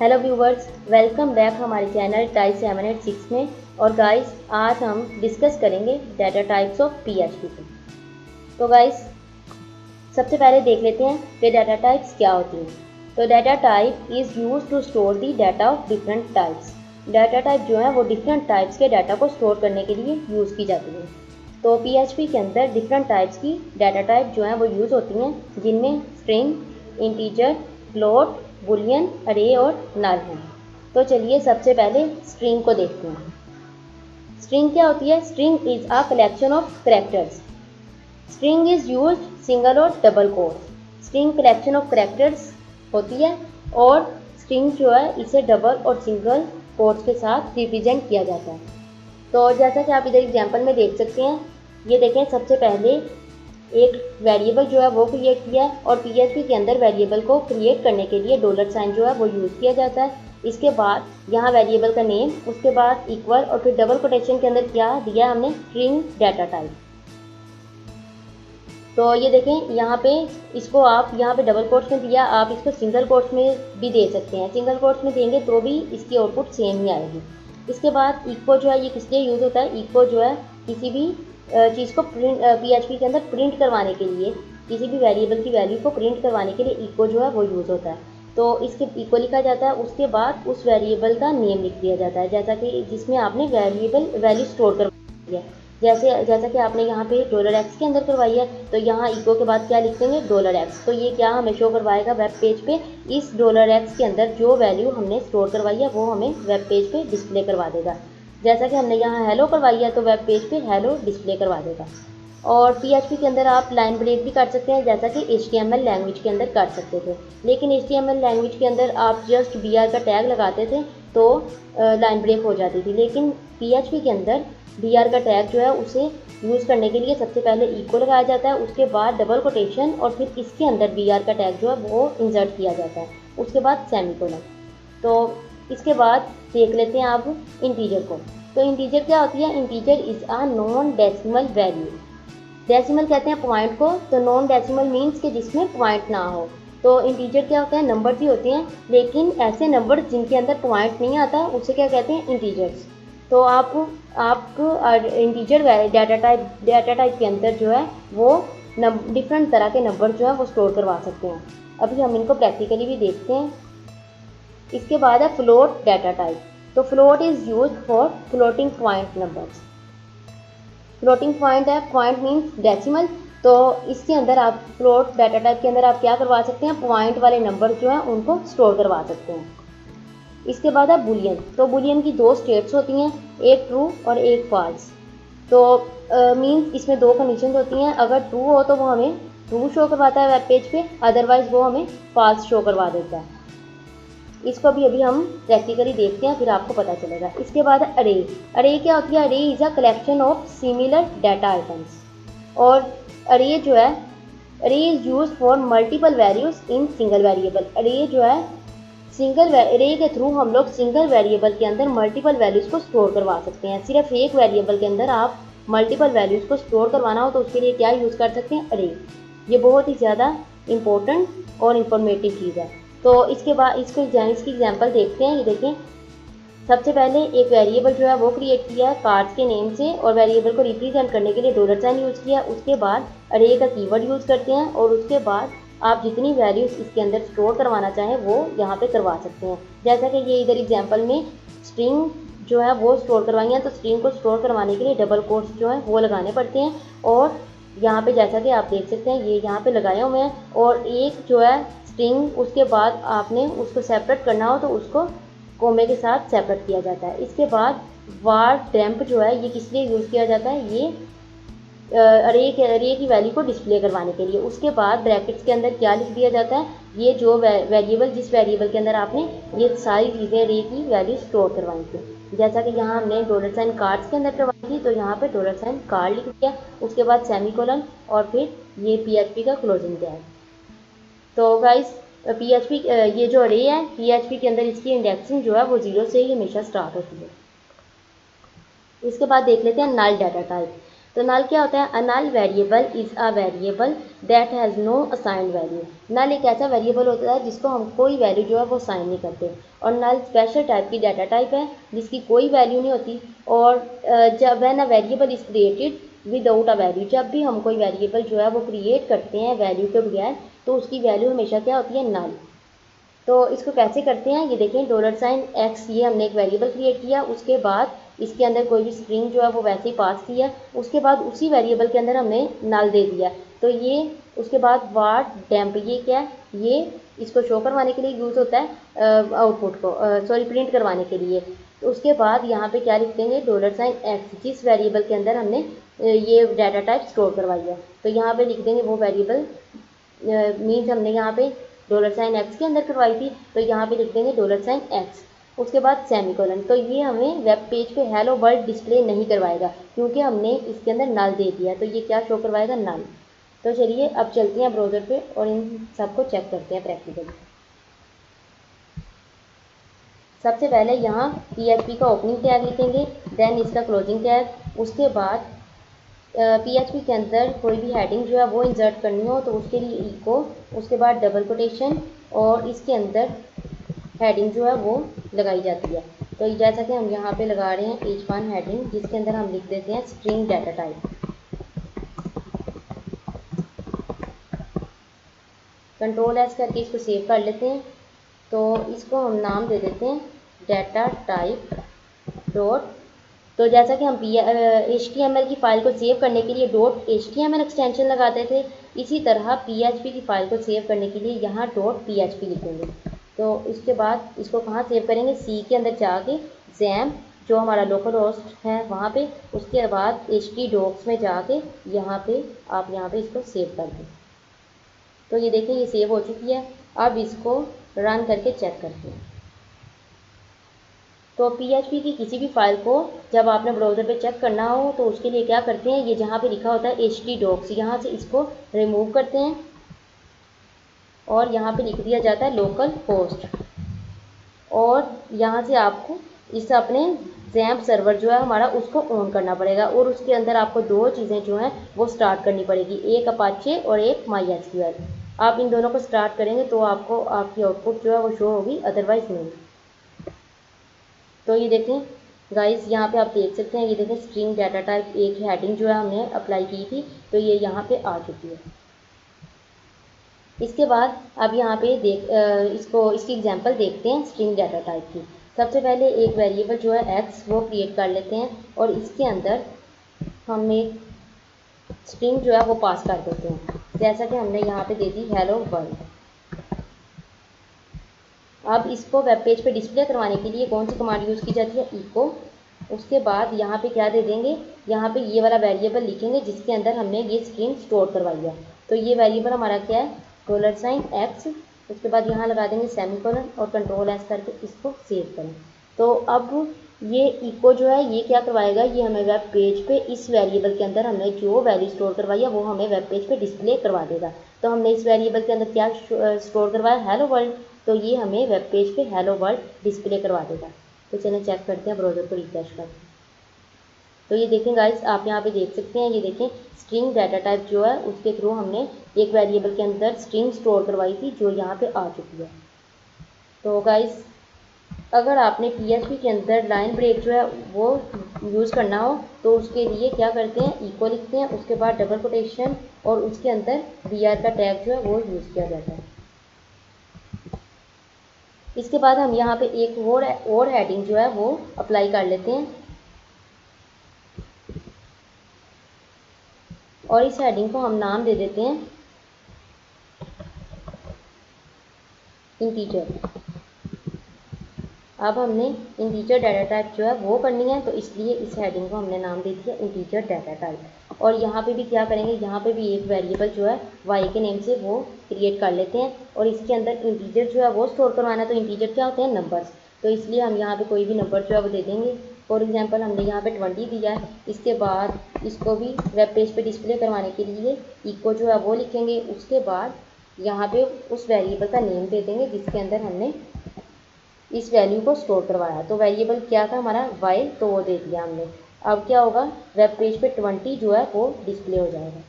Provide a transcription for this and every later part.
Hello viewers, welcome back हमारे channel type 786 में। और गाइस, आज हम डिस्कस करेंगे डाटा टाइप्स ऑफ पीएचपी पे। तो गाइस, सबसे पहले देख लेते हैं कि डाटा टाइप्स क्या होती हैं। तो data type is use to store the data of different types. Data type जो है वो डिफरेंट टाइप्स के डाटा को स्टोर करने के लिए यूज़ की जाती है। तो पीएचपी के अंदर डिफरेंट टाइप्स की डाटा टाइप जो है वो यूज़ होती हैं, जिनमें स्ट्रिंग, इंटीजर, फ्लोट, बुलियन, अरे और नल हैं। तो चलिए सबसे पहले स्ट्रिंग को देखते हैं। स्ट्रिंग क्या होती है? String is a collection of characters. String is use single और double quotes. String collection of characters होती है और स्ट्रिंग जो है इसे डबल और सिंगल कोट्स के साथ रिप्रेजेंट किया जाता है। तो जैसा कि आप इधर एग्जांपल में देख सकते हैं, ये देखें, सबसे पहले एक वेरिएबल जो है वो क्रिएट किया है और पीएचपी के अंदर वेरिएबल को क्रिएट करने के लिए डॉलर साइन जो है वो यूज़ किया जाता है। इसके बाद यहाँ वेरिएबल का नेम, उसके बाद इक्वल और फिर डबल कोटेशन के अंदर क्या दिया हमने? String data type. तो ये देखें, यहाँ पे इसको आप यहाँ पे डबल कोट्स में दिया, आप इसको सिंगल कोट्स में भी दे सकते हैं। सिंगल कोट्स में देंगे तो भी इसकी आउटपुट सेम ही आएगी। इसके बाद इक्वल जो है ये किस लिए यूज़ होता है? इक्वल जो है किसी भी चीज़ को प्रिंट पीएचपी के अंदर प्रिंट करवाने के लिए, किसी भी वेरिएबल की वैल्यू को प्रिंट करवाने के लिए इक्वल जो है वो यूज़ होता है। तो इसके इक्वल लिखा जाता है, उसके बाद उस वेरिएबल का नेम लिख दिया जाता है, जैसा कि जिसमें आपने वेरिएबल वैल्यू स्टोर करवाई है। जैसा कि आपने यहाँ पे $x के अंदर करवाई है, तो यहाँ इक्वल के बाद क्या लिख देंगे? $x। तो ये क्या हमें शो करवाएगा वेब पेज पे? इस $x के अंदर जो वैल्यू हमने स्टोर करवाई है वो हमें वेब पेज पे डिस्प्ले करवा देगा। जैसा कि हमने यहाँ हेलो करवाई है तो वेब पेज पे हेलो डिस्प्ले करवा देगा। और पीएचपी के अंदर आप लाइन ब्रेक भी कर सकते हैं, जैसा कि HTML लैंग्वेज के अंदर कर सकते थे। लेकिन HTML लैंग्वेज के अंदर आप जस्ट BR का टैग लगाते थे तो लाइन ब्रेक हो जाती थी। लेकिन पीएचपी के अंदर BR का टैग जो है उसे यूज़ करने के लिए सबसे पहले इक्वल लगाया जाता है, उसके बाद डबल कोटेशन और फिर इसके अंदर BR का टैग जो है वो इंसर्ट किया जाता है, उसके बाद सेमीकोलन। तो इसके बाद देख लेते हैं आप इंटीजर को। तो इंटीजर क्या होती है? Integer is a non decimal value. Decimal कहते हैं पॉइंट को, तो नॉन डेसिमल मीन्स कि जिसमें पॉइंट ना हो। तो इंटीजर क्या होता है? नंबर ही होते हैं, लेकिन ऐसे नंबर जिनके अंदर पॉइंट नहीं आता उसे क्या कहते हैं? इंटीजर्स। तो आप इंटीजर डाटा टाइप के अंदर जो है वो डिफरेंट तरह के नंबर जो है वो स्टोर करवा सकते हैं। अभी हम इनको प्रैक्टिकली भी देखते हैं। इसके बाद है फ्लोट डाटा टाइप। तो float is use for floating point numbers. Floating point है, पॉइंट मीन्स डेसिमल। तो इसके अंदर आप फ्लोट डाटा टाइप के अंदर आप क्या करवा सकते हैं? पॉइंट वाले नंबर जो हैं उनको स्टोर करवा सकते हैं। इसके बाद है बुलियन। तो बुलियन की दो स्टेट्स होती हैं, एक ट्रू और एक फॉल्स। तो मीन्स इसमें दो कंडीशन होती हैं, अगर ट्रू हो तो वो हमें ट्रू शो करवाता है वेब पेज पे, अदरवाइज वो हमें फॉल्स शो करवा देता है। इसको भी अभी हम प्रैक्टिकली देखते हैं, फिर आपको पता चलेगा। इसके बाद अरे। अरे क्या होती है? अरे is a collection of similar data items. और अरे जो है, अरे is use for multiple values in single variable. अरे जो है अरे के थ्रू हम लोग सिंगल वेरिएबल के अंदर मल्टीपल वैल्यूज़ को स्टोर करवा सकते हैं। सिर्फ एक वेरिएबल के अंदर आप मल्टीपल वैल्यूज़ को स्टोर करवाना हो तो उसके लिए क्या यूज़ कर सकते हैं? अरे। ये बहुत ही ज़्यादा इम्पोर्टेंट और इन्फॉर्मेटिव चीज़ है। तो इसके बाद इसकी एग्जांपल देखते हैं। ये देखें, सबसे पहले एक वेरिएबल जो है वो क्रिएट किया है कार्ड्स के नेम से और वेरिएबल को रिप्रेजेंट करने के लिए डॉलर साइन यूज़ किया। उसके बाद अरे का कीवर्ड यूज़ करते हैं और उसके बाद आप जितनी वैल्यूज़ इसके अंदर स्टोर करवाना चाहें वो यहाँ पे करवा सकते हैं। जैसा कि ये इधर एग्जांपल में स्ट्रिंग जो है वो स्टोर करवाई है, तो स्ट्रिंग को स्टोर करवाने के लिए डबल कोट्स जो है वो लगाने पड़ते हैं। और यहाँ पे जैसा कि आप देख सकते हैं ये यहाँ पे लगाए हुए हैं। और एक जो है स्ट्रिंग, उसके बाद आपने उसको सेपरेट करना हो तो उसको कोमे के साथ सेपरेट किया जाता है। इसके बाद वार टेम्प जो है ये किस लिए यूज़ किया जाता है? ये अरे की वैल्यू को डिस्प्ले करवाने के लिए। उसके बाद ब्रैकेट्स के अंदर क्या लिख दिया जाता है? ये जो वेरिएबल, जिस वेरिएबल के अंदर आपने ये सारी चीज़ें अरे की वैल्यू स्टोर करवाई थी। जैसा कि यहाँ हमने डॉलर साइन कार्ड्स के अंदर करवाई थी, तो यहाँ पे डॉलर साइन कार्ड लिख दिया, उसके बाद सेमीकोलन और फिर ये पीएचपी का क्लोजिंग टैग। तो गाइस, पीएचपी ये जो अरे है पीएचपी के अंदर इसकी इंडेक्सिंग जो है वो 0 से ही हमेशा स्टार्ट होती है। इसके बाद देख लेते हैं नल डाटा टाइप। तो नल क्या होता है? A null variable is a variable that has no assigned value. Null एक ऐसा वेरिएबल होता है जिसको हम कोई वैल्यू जो है वो असाइन नहीं करते। और नल स्पेशल टाइप की डाटा टाइप है जिसकी कोई वैल्यू नहीं होती। और जब when a variable is created without a value, जब भी हम कोई वेरिएबल जो है वो क्रिएट करते हैं वैल्यू के बगैर, तो उसकी वैल्यू हमेशा क्या होती है? नल। तो इसको कैसे करते हैं ये देखें, $x ये हमने एक वेरिएबल क्रिएट किया, उसके बाद इसके अंदर कोई भी स्ट्रिंग जो है वो वैसे ही पास किया, उसके बाद उसी वेरिएबल के अंदर हमने नल दे दिया। तो ये उसके बाद वाट डैम्प, ये क्या है? ये इसको शो करवाने के लिए यूज़ होता है आउटपुट को, सॉरी प्रिंट करवाने के लिए। तो उसके बाद यहाँ पे क्या लिख देंगे? $x जिस वेरिएबल के अंदर हमने ये डाटा टाइप स्टोर करवाई है, तो यहाँ पे लिख देंगे वो वेरिएबल मीन्स हमने यहाँ पे $x के अंदर करवाई थी, तो यहाँ पे लिख देंगे $x, उसके बाद सेमीकोलन। तो ये हमें वेब पेज पे हेलो वर्ल्ड डिस्प्ले नहीं करवाएगा क्योंकि हमने इसके अंदर नल दे दिया, तो ये क्या शो करवाएगा? नल। तो चलिए अब चलते हैं ब्राउज़र पे और इन सबको चेक करते हैं प्रैक्टिकली। सबसे पहले यहाँ PHP का ओपनिंग टैग लिखेंगे, देन इसका क्लोजिंग टैग, उसके बाद PHP के अंदर कोई भी हेडिंग जो है वो इंसर्ट करनी हो तो उसके लिए इको, उसके बाद डबल कोटेशन और इसके अंदर हेडिंग जो है वो लगाई जाती है। तो जैसा कि हम यहाँ पे लगा रहे हैं H1 हेडिंग, जिसके अंदर हम लिख देते हैं स्ट्रिंग डाटा टाइप। Ctrl+S करके इसको सेव कर लेते हैं। तो इसको हम नाम दे देते हैं डाटा टाइप डॉट। तो जैसा कि हम HTML की फ़ाइल को सेव करने के लिए .html एक्सटेंशन लगाते थे, इसी तरह PHP की फ़ाइल को सेव करने के लिए यहाँ .php लिखेंगे। तो इसके बाद इसको कहाँ सेव करेंगे? सी के अंदर जाके XAMPP जो हमारा लोकल होस्ट है वहाँ पे, उसके बाद htdocs में जाके यहाँ पे आप यहाँ पे इसको सेव कर दें। तो ये देखें ये सेव हो चुकी है। अब इसको रन करके चेक करते हैं। तो PHP की किसी भी फाइल को जब आपने ब्राउज़र पे चेक करना हो तो उसके लिए क्या करते हैं, ये जहाँ पे लिखा होता है htdocs, यहाँ से इसको रिमूव करते हैं और यहाँ पे लिख दिया जाता है लोकल होस्ट। और यहाँ से आपको इस अपने XAMPP सर्वर जो है हमारा उसको ऑन करना पड़ेगा और उसके अंदर आपको दो चीज़ें जो हैं वो स्टार्ट करनी पड़ेगी, एक अपाचे और एक MySQL। आप इन दोनों को स्टार्ट करेंगे तो आपको आपकी आउटपुट जो है वो शो होगी, अदरवाइज़ नहीं। तो ये देखें गाइस, यहाँ पे आप देख सकते हैं, ये देखें स्ट्रिंग डाटा टाइप एक हेडिंग जो है हमने अप्लाई की थी, तो ये यहाँ पे आ चुकी है। इसके बाद अब यहाँ पे इसकी एग्जांपल देखते हैं स्ट्रिंग डाटा टाइप की। सबसे पहले एक वेरिएबल जो है x वो क्रिएट कर लेते हैं और इसके अंदर हम एक स्ट्रिंग जो है वो पास कर देते हैं, जैसा कि हमने यहाँ पे दे दी हेलो वर्ल्ड। अब इसको वेब पेज पे डिस्प्ले करवाने के लिए कौन सी कमांड यूज़ की जाती है? इको। उसके बाद यहाँ पे क्या दे देंगे? यहाँ पे ये वाला वेरिएबल लिखेंगे जिसके अंदर हमने ये स्ट्रिंग स्टोर करवाई है। तो ये वेरिएबल हमारा क्या है? $x। उसके बाद यहाँ लगा देंगे सेमीकोलन और Ctrl+S करके इसको सेव करें। तो अब ये इको जो है ये क्या करवाएगा? ये हमें वेब पेज पे इस वेरिएबल के अंदर हमने जो वैल्यू स्टोर करवाई है वो हमें वेब पेज पे डिस्प्ले करवा देगा। तो हमने इस वेरिएबल के अंदर क्या स्टोर करवाया? Hello world. तो ये हमें वेब पेज पे हेलो वर्ल्ड डिस्प्ले करवा देगा। तो चलिए चेक करते हैं, ब्राउज़र को रिफ्रेश करते हैं। तो ये देखें गाइस, आप यहाँ पे देख सकते हैं, ये देखें स्ट्रिंग डाटा टाइप जो है उसके थ्रू हमने एक वेरिएबल के अंदर स्ट्रिंग स्टोर करवाई थी जो यहाँ पे आ चुकी है। तो गाइस, अगर आपने PHP के अंदर लाइन ब्रेक जो है वो यूज़ करना हो तो उसके लिए क्या करते हैं? इको लिखते हैं, उसके बाद डबल कोटेशन और उसके अंदर BR का टैग जो है वो यूज़ किया जाता है। इसके बाद हम यहाँ पे एक और हेडिंग जो है वो अप्लाई कर लेते हैं और इस हेडिंग को हम नाम दे देते हैं इंटीजर। अब हमने इंटीजर डाटा टाइप जो है वो करनी है, तो इसलिए इस हेडिंग को हमने नाम दे दिया इंटीजर डाटा टाइप। और यहाँ पे भी क्या करेंगे? यहाँ पे भी एक वेरिएबल जो है y के नेम से वो क्रिएट कर लेते हैं और इसके अंदर इंटीजर जो है वो स्टोर करवाना है। तो इंटीजर क्या होते हैं? नंबर्स। तो इसलिए हम यहाँ पे कोई भी नंबर जो है वो दे देंगे। फॉर एग्जांपल हमने यहाँ पे 20 दिया है। इसके बाद इसको भी वेब पेज पे डिस्प्ले करवाने के लिए इको जो है वो लिखेंगे। उसके बाद यहाँ पे उस वेरिएबल का नेम दे देंगे जिसके अंदर हमने इस वैल्यू को स्टोर करवाया। तो वेरिएबल क्या था हमारा? y, तो वो दे दिया हमने। अब क्या होगा, वेब पेज पे 20 जो है वो डिस्प्ले हो जाएगा।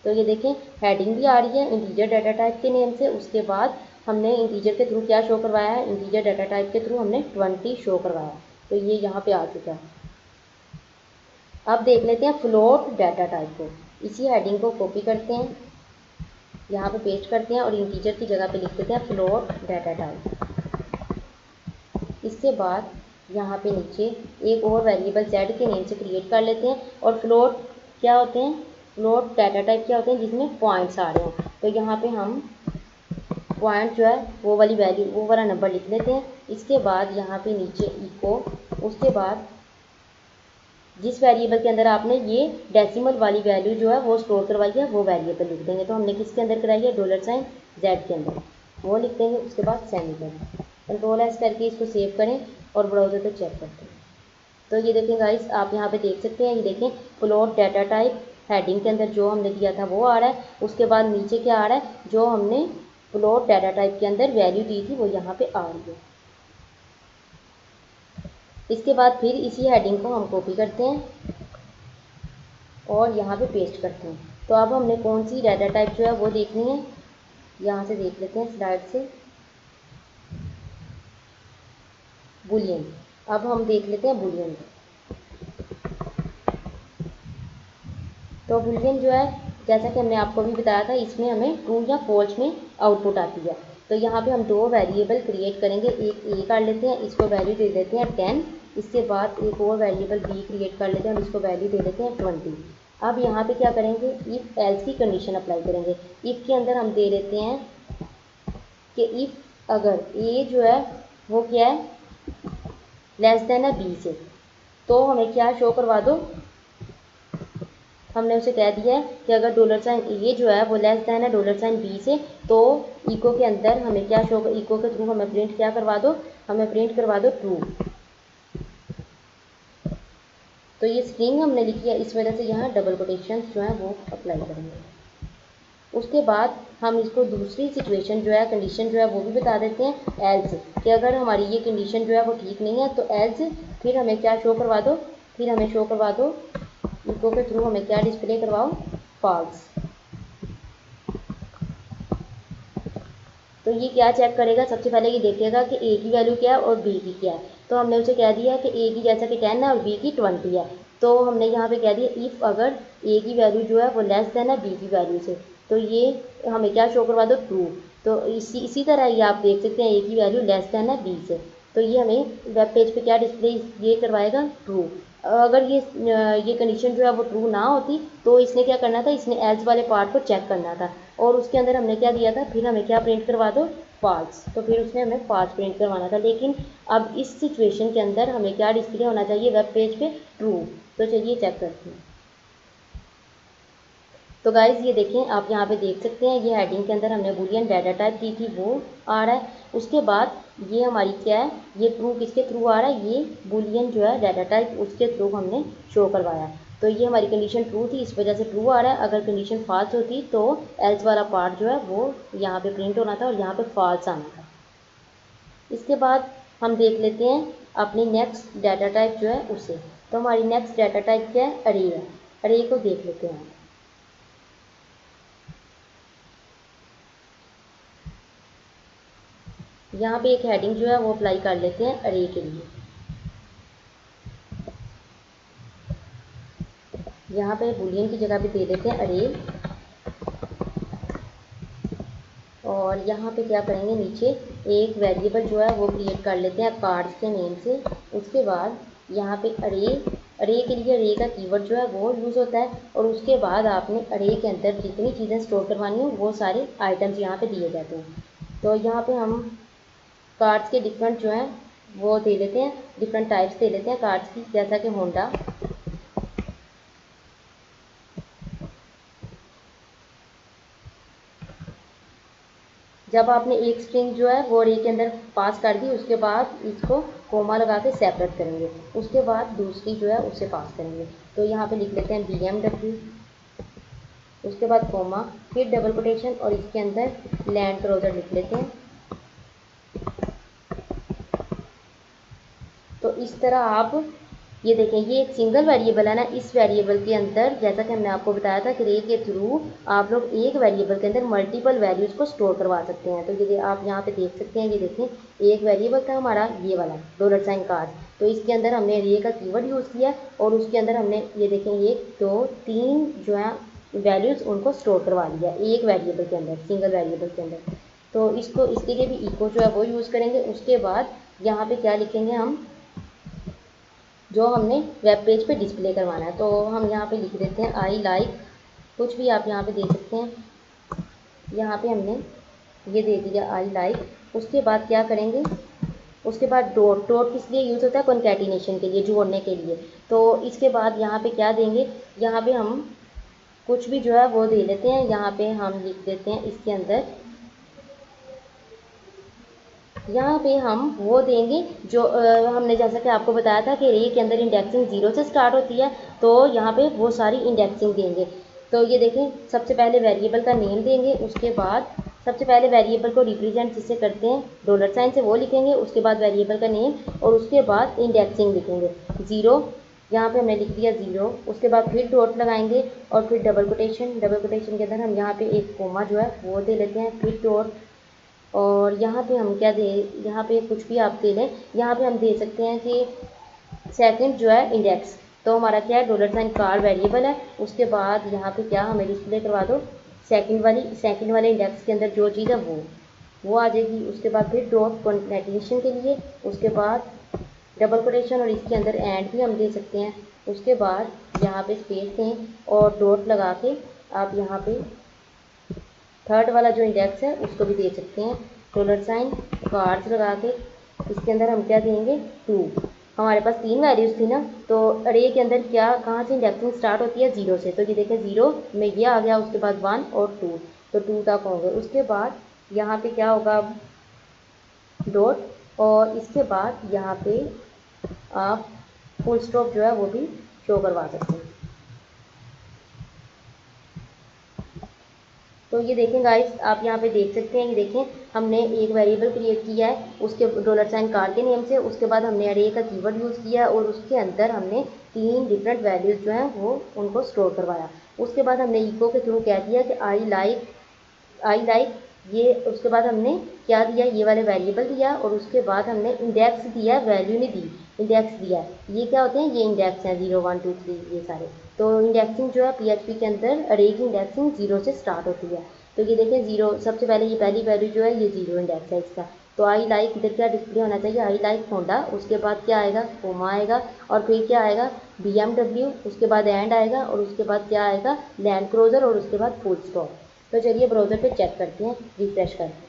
तो ये देखें हेडिंग भी आ रही है इंटीजर डाटा टाइप के नेम से। उसके बाद हमने इंटीजर के थ्रू क्या शो करवाया है, इंटीजर डाटा टाइप के थ्रू हमने 20 शो करवाया। तो ये यहाँ पे आ चुका है। अब देख लेते हैं फ्लोट डाटा टाइप को। इसी हेडिंग को कॉपी करते हैं, यहाँ पे पेस्ट करते हैं और इंटीजर की जगह पे लिख देते हैं फ्लोट डाटा टाइप। इसके बाद यहाँ पे नीचे एक और वेरिएबल z के नेम से क्रिएट कर लेते हैं। और फ्लोट क्या होते हैं, फ्लोट डाटा टाइप क्या होते हैं, जिसमें पॉइंट्स आ रहे हैं। तो यहाँ पे हम पॉइंट जो है वो वाली वैल्यू, वो वाला नंबर लिख लेते हैं। इसके बाद यहाँ पे नीचे इको, उसके बाद जिस वेरिएबल के अंदर आपने ये डेसिमल वाली वैल्यू जो है वो स्टोर करवाई है वो वेरिएबल लिख देंगे। तो हमने किसके अंदर कराई है, $z के अंदर, वो लिख देंगे। उसके बाद सेमीकोलन, Ctrl+S करके इसको सेव करें और ब्राउज़र पे चेक करते हैं। तो ये देखें गाइस, आप यहाँ पे देख सकते हैं, ये देखें फ्लोट डाटा टाइप हेडिंग के अंदर जो हमने दिया था वो आ रहा है। उसके बाद नीचे क्या आ रहा है, जो हमने फ्लोट डाटा टाइप के अंदर वैल्यू दी थी वो यहाँ पे आ रही है। इसके बाद फिर इसी हेडिंग को हम कॉपी करते हैं और यहाँ पे पेस्ट करते हैं। तो अब हमने कौन सी डाटा टाइप जो है वो देखनी है, यहाँ से देख लेते हैं स्लाइड से, बुलियन। अब हम देख लेते हैं बुलियन। तो बुलियन जो है, जैसा कि हमने आपको भी बताया था, इसमें हमें ट्रू या फॉल्स में आउटपुट आती है। तो यहाँ पे हम दो वेरिएबल क्रिएट करेंगे, एक ए कर लेते हैं, इसको वैल्यू दे देते हैं 10। इसके बाद एक और वेरिएबल बी क्रिएट कर लेते हैं, हम इसको वैल्यू दे देते हैं 20। अब यहाँ पे क्या करेंगे, इफ़ एल्स की कंडीशन अप्लाई करेंगे। इफ़ के अंदर हम दे देते हैं कि इफ़ अगर ए जो है वो क्या है, लेस देन है बी से, तो हमें क्या शो करवा दो। हमने उसे कह दिया है कि अगर $ए जो है वो लेस देन है $बी से, तो इको के अंदर हमें क्या शो, इको के थ्रू हमें प्रिंट क्या करवा दो, हमें प्रिंट करवा दो ट्रू। तो ये स्ट्रिंग हमने लिखी है, इस वजह से यहाँ डबल कोटेशन जो है वो अप्लाई करेंगे। उसके बाद हम इसको दूसरी सिचुएशन जो है, कंडीशन जो है वो भी बता देते हैं, एल्स, कि अगर हमारी ये कंडीशन जो है वो ठीक नहीं है तो एल्स फिर हमें क्या शो करवा दो, फिर हमें शो करवा दो, इको के थ्रू हमें क्या डिस्प्ले करवाओ, फॉल्स। तो ये क्या चेक करेगा, सबसे पहले ये देखेगा कि ए की वैल्यू क्या है और बी की क्या है। तो हमने उसे कह दिया कि ए की जैसा कि 10 है और बी की 20 है। तो हमने यहाँ पे कह दिया इफ़ अगर ए की वैल्यू जो है वो लेस देन है बी की वैल्यू से, तो ये हमें क्या शो करवा दो, ट्रू। तो इसी तरह ये आप देख सकते हैं, ए की वैल्यू लेस देन है बी से, तो ये हमें वेब पेज पे क्या डिस्प्ले ये करवाएगा, ट्रू। अगर ये कंडीशन जो है वो ट्रू ना होती तो इसने क्या करना था, इसने एल्स वाले पार्ट को चेक करना था और उसके अंदर हमने क्या दिया था, फिर हमें क्या प्रिंट करवा दो, फॉल्स। तो फिर उसने हमें फॉल्स प्रिंट करवाना था। लेकिन अब इस सिचुएशन के अंदर हमें क्या डिस्प्ले होना चाहिए वेब पेज पे, ट्रू। तो चलिए चेक करते हैं। तो गाइज़ ये देखें, आप यहाँ पे देख सकते हैं, ये हेडिंग के अंदर हमने बुलियन डाटा टाइप दी थी वो आ रहा है। उसके बाद ये हमारी क्या है, ये ट्रू किसके थ्रू आ रहा है, ये बुलियन जो है डाटा टाइप उसके थ्रू हमने शो करवाया। तो ये हमारी कंडीशन ट्रू थी, इस वजह से ट्रू आ रहा है। अगर कंडीशन फॉल्स होती तो एल्स वाला पार्ट जो है वो यहाँ पे प्रिंट होना था और यहाँ पे फॉल्स आना था। इसके बाद हम देख लेते हैं अपनी नेक्स्ट डाटा टाइप जो है उसे। तो हमारी नेक्स्ट डाटा टाइप क्या है, अरे है। अरे को देख लेते हैं। यहाँ पे एक हेडिंग जो है वो अप्लाई कर लेते हैं अरे के लिए। यहाँ पे बुलियन की जगह पे दे देते हैं अरे, और यहाँ पे क्या करेंगे, नीचे एक वेरिएबल जो है वो क्रिएट कर लेते हैं कार्ड्स के नेम से। उसके बाद यहाँ पे अरे के लिए अरे का कीवर्ड जो है वो यूज़ होता है, और उसके बाद आपने अरे के अंदर जितनी चीज़ें स्टोर करवानी हो वो सारे आइटम्स यहाँ पे दिए जाते हैं। तो यहाँ पे हम कार्ड्स के डिफरेंट जो हैं वो दे लेते हैं, डिफरेंट टाइप्स दे लेते हैं कार्ड्स की, जैसा कि होंडा, जब आपने एक स्ट्रिंग जो है वो अरे के अंदर पास कर दी, उसके बाद इसको कोमा लगा के सेपरेट करेंगे, उसके बाद दूसरी जो है उसे पास करेंगे। तो यहाँ पे लिख लेते हैं BMW, उसके बाद कोमा, फिर डबल कोटेशन और इसके अंदर लैंड क्रूजर लिख लेते हैं। तो इस तरह आप ये देखें, ये एक सिंगल वेरिएबल है ना, इस वेरिएबल के अंदर जैसा कि हमने आपको बताया था कि रे के थ्रू आप लोग एक वेरिएबल के अंदर मल्टीपल वैल्यूज़ को स्टोर करवा सकते हैं। तो ये आप यहाँ पे देख सकते हैं, ये देखें एक वेरिएबल था हमारा ये वाला $, तो इसके अंदर हमने रे का कीवर्ड यूज़ किया और उसके अंदर हमने ये देखें 1 2 3 जो है वैल्यूज़ उनको स्टोर करवा दिया एक वेरिएबल के अंदर, सिंगल वेरिएबल के अंदर। तो इसके लिए भी इको जो है वो यूज़ करेंगे। उसके बाद यहाँ पे क्या लिखेंगे हम, जो हमने वेब पेज पे डिस्प्ले करवाना है। तो हम यहाँ पे लिख देते हैं आई लाइक, कुछ भी आप यहाँ पे दे सकते हैं। यहाँ पे हमने ये दे दिया आई लाइक। उसके बाद क्या करेंगे, उसके बाद डॉट किस लिए यूज़ होता है, कॉन्कैटिनेशन के लिए, जोड़ने के लिए। तो इसके बाद यहाँ पे क्या देंगे, यहाँ पे हम कुछ भी जो है वो दे देते हैं। यहाँ पे हम लिख देते हैं इसके अंदर, यहाँ पे हम वो देंगे जो हमने जैसा कि आपको बताया था कि रे के अंदर इंडेक्सिंग 0 से स्टार्ट होती है, तो यहाँ पे वो सारी इंडेक्सिंग देंगे। तो ये देखें, सबसे पहले वेरिएबल का नेम देंगे, उसके बाद सबसे पहले वेरिएबल को रिप्रेजेंट जिससे करते हैं $साइन से वो लिखेंगे, उसके बाद वेरिएबल का नेम और उसके बाद इंडेक्सिंग लिखेंगे 0। यहाँ पे हमने लिख दिया 0। उसके बाद फिर डॉट लगाएंगे और फिर डबल कोटेशन के अंदर हम यहाँ पे एक कोमा जो है वो दे लेते हैं, फिर डॉट। और यहाँ पे हम क्या दे, यहाँ पे कुछ भी आप दे लें, यहाँ पे हम दे सकते हैं कि सेकंड जो है इंडेक्स। तो हमारा क्या है, $साइन कार वेरिएबल है। उसके बाद यहाँ पे क्या हमें डिस्प्ले करवा दो, सेकंड वाले इंडेक्स के अंदर जो चीज़ है वो आ जाएगी। उसके बाद फिर डॉट कॉन्कैटिनेशन के लिए, उसके बाद डबल कोटेशन और इसके अंदर एंड भी हम दे सकते हैं। उसके बाद यहाँ पे स्पेस दें और डॉट लगा के आप यहाँ पे थर्ड वाला जो इंडेक्स है उसको भी दे सकते हैं। $साइन कार्स लगा के इसके अंदर हम क्या देंगे, 2। हमारे पास 3 वैल्यूज़ थी ना, तो अरे के अंदर क्या कहाँ से इंडेक्सिंग स्टार्ट होती है, 0 से। तो ये देखें 0 में ये आ गया, उसके बाद 1 और 2, तो 2 तक हो गए। उसके बाद यहाँ पे क्या होगा, डॉट, और इसके बाद यहाँ पे आप फुल स्टॉप जो है वो भी शो करवा सकते हैं। तो ये देखें गाइस, आप यहाँ पे देख सकते हैं, ये देखें हमने एक वेरिएबल क्रिएट किया है उसके $साइन कार के नेम से। उसके बाद हमने अरे का कीवर्ड यूज़ किया और उसके अंदर हमने 3 डिफरेंट वैल्यूज़ जो हैं वो उनको स्टोर करवाया। उसके बाद हमने इको के थ्रू क्या दिया कि आई लाइक ये। उसके बाद हमने क्या दिया, ये वाले वेरिएबल दिया और उसके बाद हमने इंडेक्स दिया, वैल्यू नहीं दी, इंडेक्स दिया। ये क्या होते हैं, ये इंडेक्स हैं 0 1 2 3 ये सारे। तो इंडेक्सिंग जो है PHP के अंदर अरे की इंडेक्सिंग 0 से स्टार्ट होती है। तो ये देखें 0 सबसे पहले, ये पहली वैल्यू जो है ये 0 इंडेक्स है इसका। तो आई लाइक इधर क्या डिस्प्ले होना चाहिए, आई लाइक होंडा। उसके बाद क्या आएगा, कोमा आएगा और फिर क्या आएगा, BMW। उसके बाद एंड आएगा और उसके बाद क्या आएगा, लैंड क्रूज़र और उसके बाद फुल स्टॉप। तो चलिए ब्राउज़र पे चेक करते हैं, रिफ्रेश करते हैं।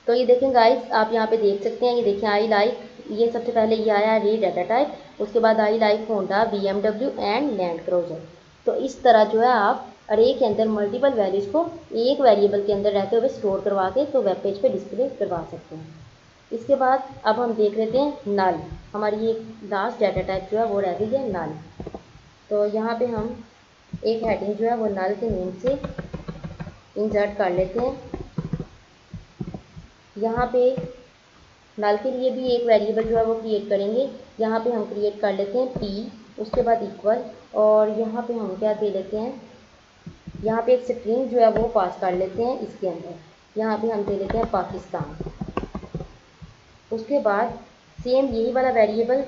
तो ये देखें गाइस, आप यहाँ पे देख सकते हैं, ये देखें आई लाइक, ये सबसे पहले ये आया रे डाटा टाइप, उसके बाद I like Honda, BMW and land cruiser. तो इस तरह जो है आप अरे के अंदर मल्टीपल वैल्यूज़ को एक वेरिएबल के अंदर रहते हुए स्टोर करवा के तो वेब पेज पे डिस्प्ले करवा सकते हैं। इसके बाद अब हम देख लेते हैं नल। हमारी ये लास्ट डाटा टाइप जो है वो रह गई है नल। तो यहाँ पे हम एक हेडिंग जो है वो नल के नेम से इंसर्ट कर लेते हैं। यहाँ पे नल के लिए भी एक वेरिएबल जो है वो क्रिएट करेंगे। यहाँ पे हम क्रिएट कर लेते हैं p, उसके बाद इक्वल, और यहाँ पे हम क्या दे लेते हैं, यहाँ पे एक स्ट्रिंग जो है वो पास कर लेते हैं इसके अंदर। यहाँ पे हम दे लेते हैं पाकिस्तान। उसके बाद सेम यही वाला वेरिएबल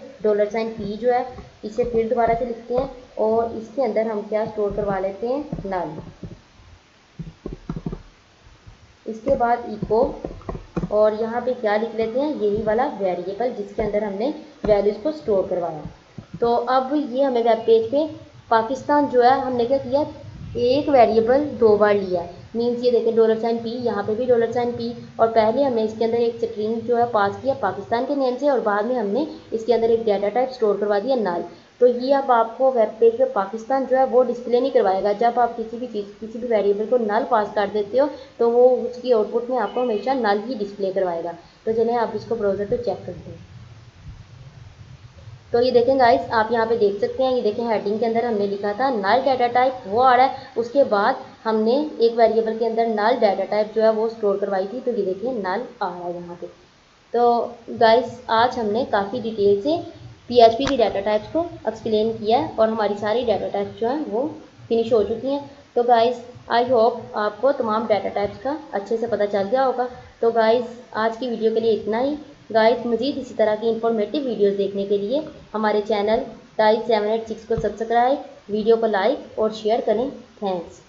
$साइन p जो है इसे फिर दोबारा से लिखते हैं और इसके अंदर हम क्या स्टोर करवा लेते हैं, नल। इसके बाद इको, और यहाँ पे क्या लिख लेते हैं, यही वाला वेरिएबल जिसके अंदर हमने वैल्यूज़ को स्टोर करवाया। तो अब ये हमें वेब पेज पे पाकिस्तान जो है हमने क्या किया, एक वेरिएबल 2 बार लिया। मीन्स ये देखें $साइन p, यहाँ पे भी $साइन p, और पहले हमने इसके अंदर एक स्ट्रिंग जो है पास किया पाकिस्तान के नेम से और बाद में हमने इसके अंदर एक डाटा टाइप स्टोर करवा दिया नल। तो ये अब आपको वेब पेज पे पाकिस्तान जो है वो डिस्प्ले नहीं करवाएगा। जब आप किसी भी वेरिएबल को नल पास कर देते हो तो वो उसकी आउटपुट में आपको हमेशा नल ही डिस्प्ले करवाएगा। तो चलिए आप इसको ब्राउज़र पे चेक करते हैं। तो ये देखें गाइस, आप यहाँ पे देख सकते हैं, ये देखें हेडिंग के अंदर हमने लिखा था नल डाटा टाइप, वो आ रहा है। उसके बाद हमने एक वेरिएबल के अंदर नल डाटा टाइप जो है वो स्टोर करवाई थी, तो ये देखिए नल आ रहा है यहाँ पे। तो गाइस आज हमने काफ़ी डिटेल से PHP की डाटा टाइप्स को एक्सप्लेन किया है और हमारी सारी डाटा टाइप्स जो हैं वो फिनिश हो चुकी हैं। तो गाइस आई होप आपको तमाम डाटा टाइप्स का अच्छे से पता चल गया होगा। तो गाइस आज की वीडियो के लिए इतना ही। गाइस मज़ीद इसी तरह की इंफॉर्मेटिव वीडियोस देखने के लिए हमारे चैनल टाइप 786 को सब्सक्राइब, वीडियो को लाइक और शेयर करें। थैंक्स।